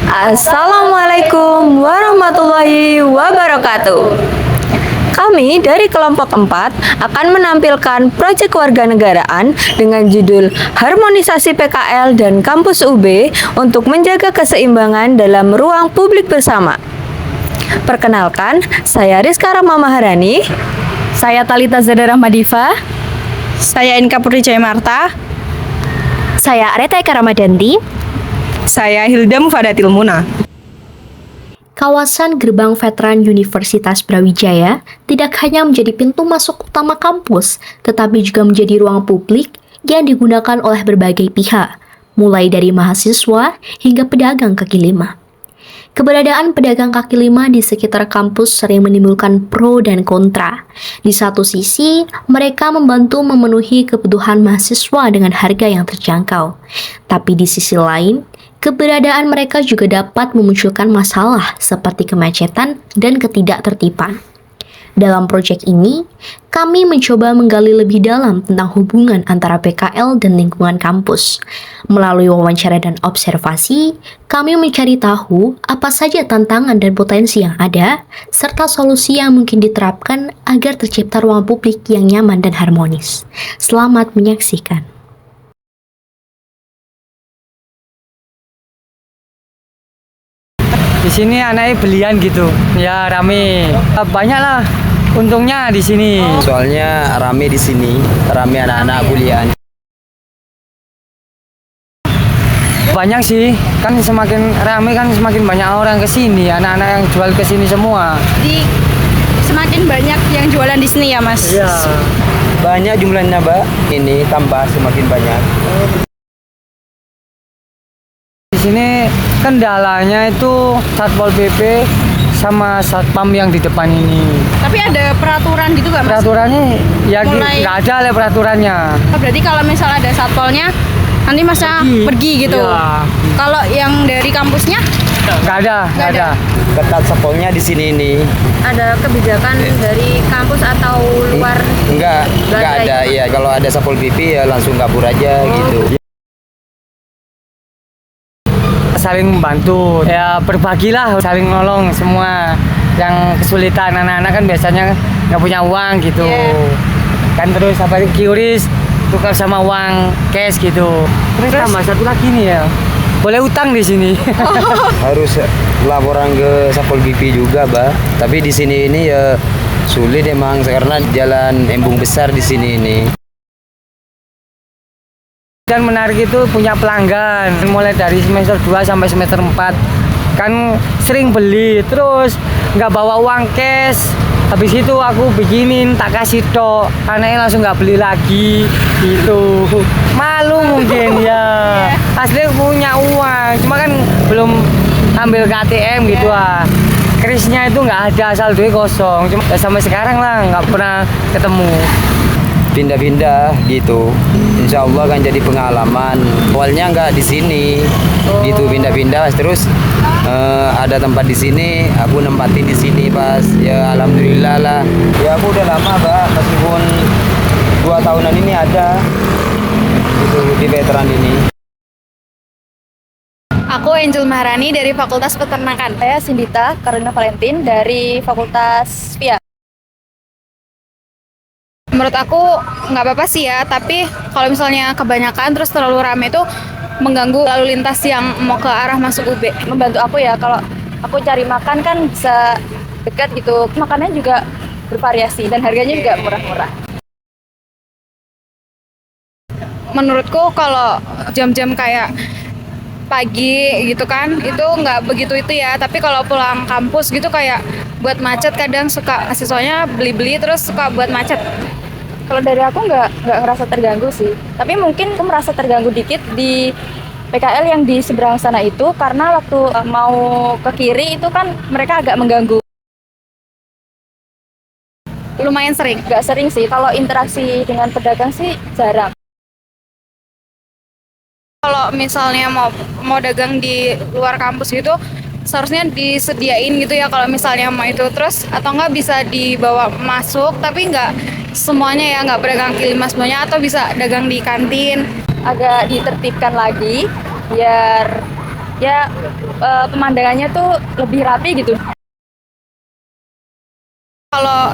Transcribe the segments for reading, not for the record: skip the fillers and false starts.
Assalamualaikum warahmatullahi wabarakatuh. Kami dari kelompok 4 akan menampilkan proyek kewarganegaraan dengan judul Harmonisasi PKL dan Kampus UB untuk menjaga keseimbangan dalam ruang publik bersama. Perkenalkan, saya Rizka Rahma Maharani. Saya Talita Zada Rahmadiva. Saya Inka Putri Marta. Saya Areta Eka Ramadanti. Saya Hilda Mufadatil Muna. Kawasan Gerbang Veteran Universitas Brawijaya tidak hanya menjadi pintu masuk utama kampus, tetapi juga menjadi ruang publik yang digunakan oleh berbagai pihak, mulai dari mahasiswa hingga pedagang kaki lima. Keberadaan pedagang kaki lima di sekitar kampus sering menimbulkan pro dan kontra. Di satu sisi, mereka membantu memenuhi kebutuhan mahasiswa dengan harga yang terjangkau. Tapi di sisi lain, keberadaan mereka juga dapat memunculkan masalah seperti kemacetan dan ketidaktertiban. Dalam proyek ini, kami mencoba menggali lebih dalam tentang hubungan antara PKL dan lingkungan kampus. Melalui wawancara dan observasi, kami mencari tahu apa saja tantangan dan potensi yang ada, serta solusi yang mungkin diterapkan agar tercipta ruang publik yang nyaman dan harmonis. Selamat menyaksikan. Di sini anaknya belian gitu, ya rame. Banyak lah untungnya di sini. Soalnya rame di sini, rame anak-anak kuliah. Banyak sih, kan semakin rame kan semakin banyak orang ke sini, anak-anak yang jual ke sini semua. Jadi semakin banyak yang jualan di sini ya, Mas? Iya. Banyak jumlahnya, Mbak. Ini tambah semakin banyak. Di sini kendalanya itu Satpol PP sama Satpam yang di depan ini. Tapi ada peraturan gitu nggak, Mas? Peraturannya ya Mulai- nggak ada lah peraturannya. Berarti kalau misal ada satpolnya, nanti Masnya pergi gitu. Iya. Kalau yang dari kampusnya, Nggak ada. Ketat satpolnya di sini ini. Ada kebijakan dari kampus atau luar? Enggak ada. Iya, kalau ada Satpol PP ya langsung kabur aja gitu. Saling membantu, ya berbagilah, saling nolong semua. Yang kesulitan anak-anak kan biasanya nggak punya uang gitu. Kan terus apa QRIS tukar sama uang cash gitu. Terus tambah satu lagi nih ya, boleh utang di sini. Harus laporan ke Satpol PP juga, Mbak. Tapi di sini ini ya sulit emang karena jalan embung besar di sini ini. Dan menarik itu punya pelanggan, mulai dari semester 2 sampai semester 4 kan sering beli, terus nggak bawa uang cash. Habis itu aku bikinin tak kasih tok, anaknya langsung nggak beli lagi gitu. Malu mungkin ya, asli punya uang, cuma kan belum ambil KTM gitu ah. Krisnya itu nggak ada, saldonya kosong, cuma ya sampai sekarang lah nggak pernah ketemu. Pindah-pindah gitu. Insya Allah kan jadi pengalaman. Awalnya nggak di sini, gitu pindah-pindah terus ada tempat di sini, aku nempatin di sini pas. Ya alhamdulillah lah. Ya aku udah lama, Mbak, meskipun 2 tahunan ini ada gitu di veteran ini. aku Angel Maharani dari Fakultas Peternakan. Saya Sindita Karina Valentin dari Fakultas FIA. Menurut aku nggak apa-apa sih ya, tapi kalau misalnya kebanyakan terus terlalu rame itu mengganggu lalu lintas yang mau ke arah masuk UB. Membantu aku ya, kalau aku cari makan kan bisa dekat gitu. Makannya juga bervariasi dan harganya juga murah-murah. Menurutku kalau jam-jam kayak pagi gitu kan, itu nggak begitu itu ya. Tapi kalau pulang kampus gitu kayak buat macet, kadang suka mahasiswanya beli-beli terus suka buat macet. Kalau dari aku nggak ngerasa terganggu sih. Tapi mungkin aku merasa terganggu dikit di PKL yang di seberang sana itu, karena waktu mau ke kiri itu kan mereka agak mengganggu. Lumayan sering. Nggak sering sih, kalau interaksi dengan pedagang sih jarang. Kalau misalnya mau dagang di luar kampus gitu, seharusnya disediain gitu ya kalau misalnya mau itu, terus atau enggak bisa dibawa masuk, tapi enggak semuanya ya, nggak pedagang kaki lima semuanya, atau bisa dagang di kantin. Agak ditertibkan lagi biar ya pemandangannya tuh lebih rapi gitu. Kalau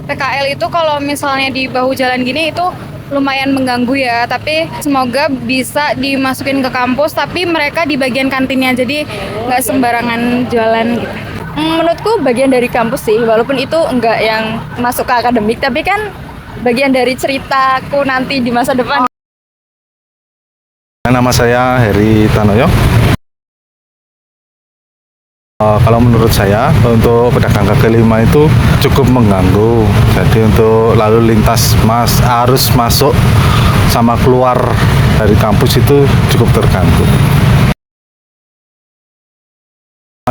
PKL itu kalau misalnya di bahu jalan gini itu lumayan mengganggu ya, tapi semoga bisa dimasukin ke kampus tapi mereka di bagian kantinnya, jadi nggak sembarangan jualan gitu. Menurutku bagian dari kampus sih, walaupun itu enggak yang masuk ke akademik, tapi kan bagian dari ceritaku nanti di masa depan. Nama saya Heri Tanoyo. Kalau menurut saya untuk pedagang kaki lima itu cukup mengganggu. Jadi untuk lalu lintas arus masuk sama keluar dari kampus itu cukup terganggu.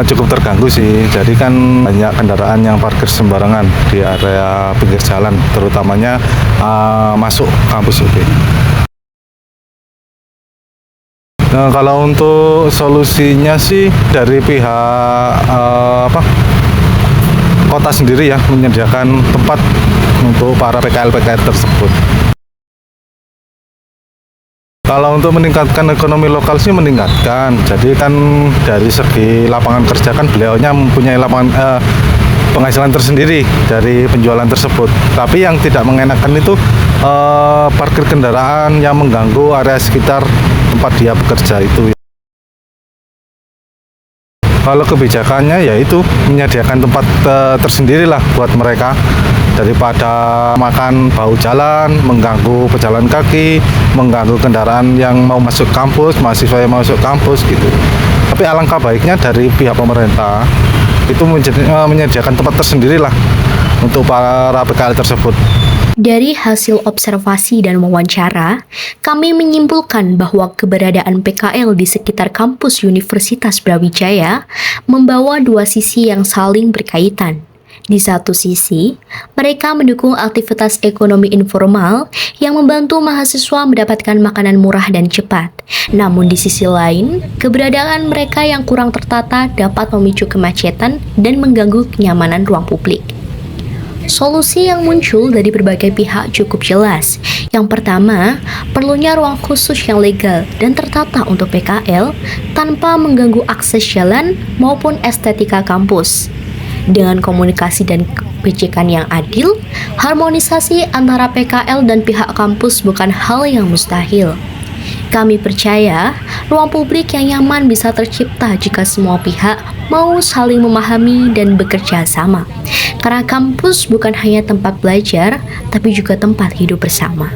Cukup terganggu sih. Jadi kan banyak kendaraan yang parkir sembarangan di area pinggir jalan, terutamanya masuk kampus UB. Nah, kalau untuk solusinya sih dari pihak kota sendiri ya menyediakan tempat untuk para PKL tersebut. Kalau untuk meningkatkan ekonomi lokal sih meningkatkan. Jadi kan dari segi lapangan kerja kan beliaunya mempunyai lapangan penghasilan tersendiri dari penjualan tersebut. Tapi yang tidak mengenakan itu parkir kendaraan yang mengganggu area sekitar tempat dia bekerja itu. Kalau kebijakannya yaitu menyediakan tempat tersendiri lah buat mereka, daripada makan bahu jalan, mengganggu pejalan kaki, mengganggu kendaraan yang mau masuk kampus, mahasiswa yang mau masuk kampus gitu. Tapi alangkah baiknya dari pihak pemerintah itu menyediakan tempat tersendiri lah untuk para PKL tersebut. Dari hasil observasi dan wawancara, kami menyimpulkan bahwa keberadaan PKL di sekitar kampus Universitas Brawijaya membawa dua sisi yang saling berkaitan. Di satu sisi, mereka mendukung aktivitas ekonomi informal yang membantu mahasiswa mendapatkan makanan murah dan cepat. Namun di sisi lain, keberadaan mereka yang kurang tertata dapat memicu kemacetan dan mengganggu kenyamanan ruang publik. Solusi yang muncul dari berbagai pihak cukup jelas. Yang pertama, perlunya ruang khusus yang legal dan tertata untuk PKL tanpa mengganggu akses jalan maupun estetika kampus. Dengan komunikasi dan kebijakan yang adil, harmonisasi antara PKL dan pihak kampus bukan hal yang mustahil. Kami percaya ruang publik yang nyaman bisa tercipta jika semua pihak mau saling memahami dan bekerja sama. Karena kampus bukan hanya tempat belajar, tapi juga tempat hidup bersama.